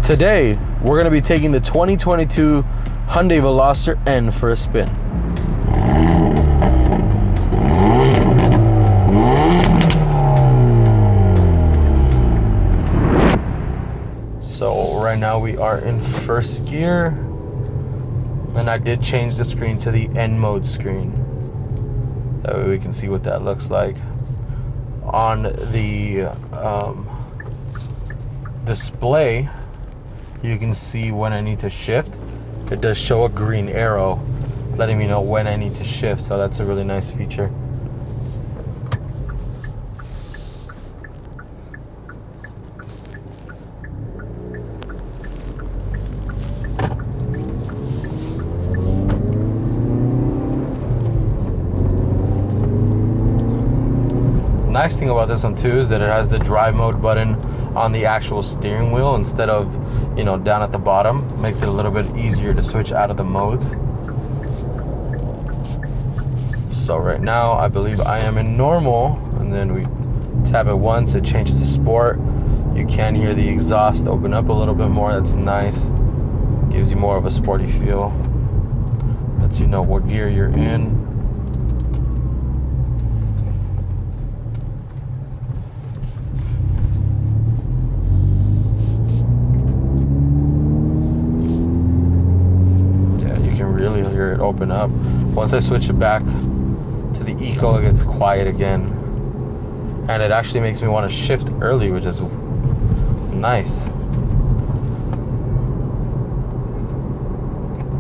Today, we're going to be taking the 2022 Hyundai Veloster N for a spin. So right now we are in first gear, and I did change the screen to the N mode screen. That way we can see what that looks like. On the display, you can see when I need to shift. It does show a green arrow letting me know when I need to shift, so that's a really nice feature. Nice thing about this one too is that it has the drive mode button on the actual steering wheel instead of, down at the bottom. Makes it a little bit easier to switch out of the modes. So right now I believe I am in normal, and then we tap it once, it changes to sport. You can hear the exhaust open up a little bit more. That's nice. Gives you more of a sporty feel. Lets you know what gear you're in. Really hear it open up. Once I switch it back to the Eco, it gets quiet again, and it actually makes me want to shift early, which is nice.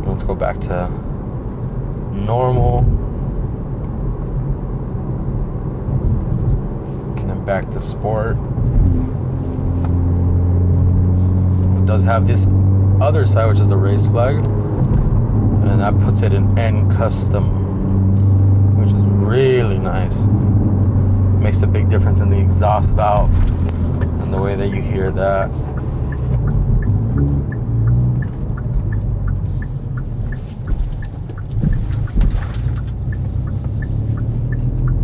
Let's go back to normal, and then back to sport. It does have this other side, which is the race flag, and that puts it in N custom, which is really nice. Makes a big difference in the exhaust valve and the way that you hear that.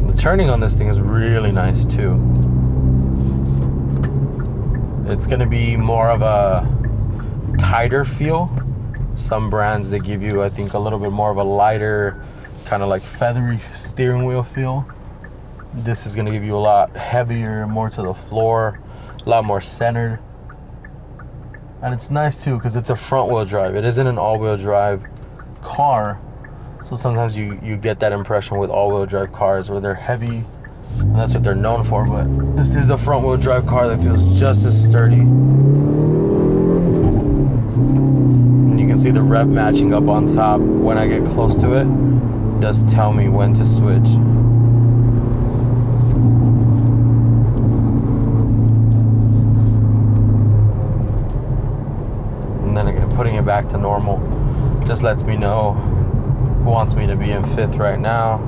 The turning on this thing is really nice too. It's gonna be more of a tighter feel. Some brands, they give you, I think, a little bit more of a lighter, kind of like feathery steering wheel feel. This is going to give you a lot heavier, more to the floor, a lot more centered. And it's nice too because it's a front wheel drive. It isn't an all-wheel drive car. So sometimes you get that impression with all-wheel drive cars where they're heavy, and that's what they're known for. But this is a front wheel drive car that feels just as sturdy. You can see the rev matching up on top. When I get close to it, it does tell me when to switch. And then again, putting it back to normal just lets me know who wants me to be in fifth right now.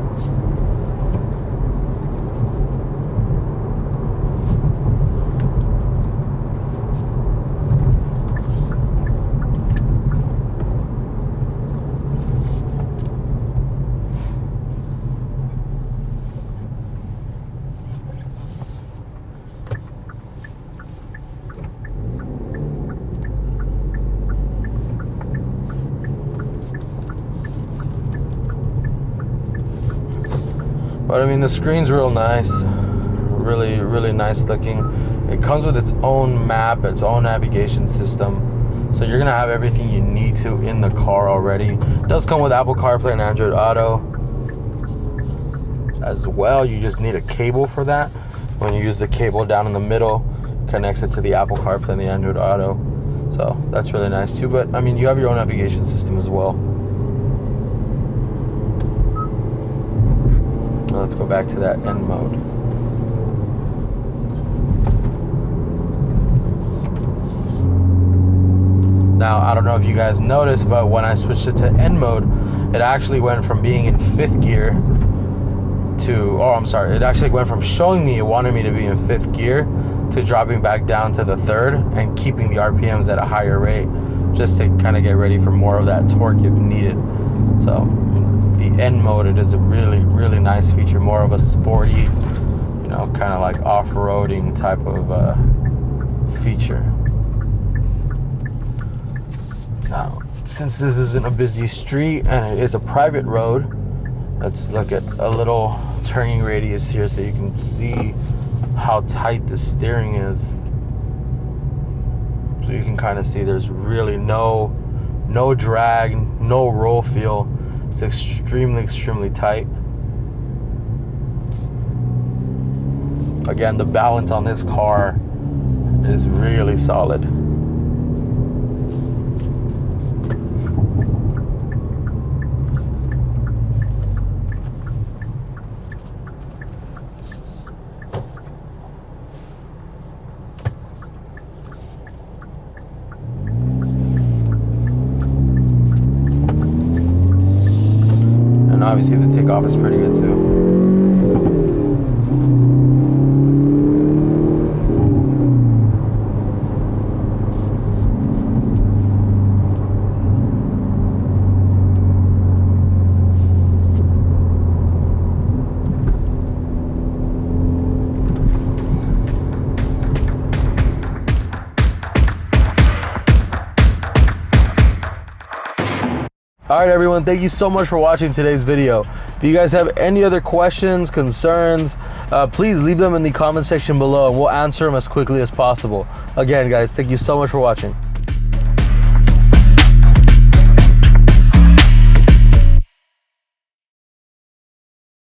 But I mean, the screen's real nice, really nice looking. It comes with its own map, its own navigation system, so you're gonna have everything you need to in the car already. It does come with Apple CarPlay and Android Auto as well. You just need a cable for that. When you use the cable down in the middle, connects it to the Apple CarPlay and the Android Auto, so that's really nice too. But I mean, you have your own navigation system as well. Let's go back to that N mode. Now, I don't know if you guys noticed, but when I switched it to N mode, it actually went from being in fifth gear it actually went from showing me it wanted me to be in fifth gear to dropping back down to the third and keeping the RPMs at a higher rate, just to kind of get ready for more of that torque if needed. So the N mode, it is a really nice feature, more of a sporty, kind of like off-roading type of feature. Now, since this isn't a busy street and it is a private road, let's look at a little turning radius here so you can see how tight the steering is. So you can kind of see there's really no drag, no roll feel. It's extremely tight. Again, the balance on this car is really solid. And obviously the takeoff is pretty good too. All right, everyone, thank you so much for watching today's video. If you guys have any other questions, concerns, please leave them in the comment section below and we'll answer them as quickly as possible. Again, guys, thank you so much for watching.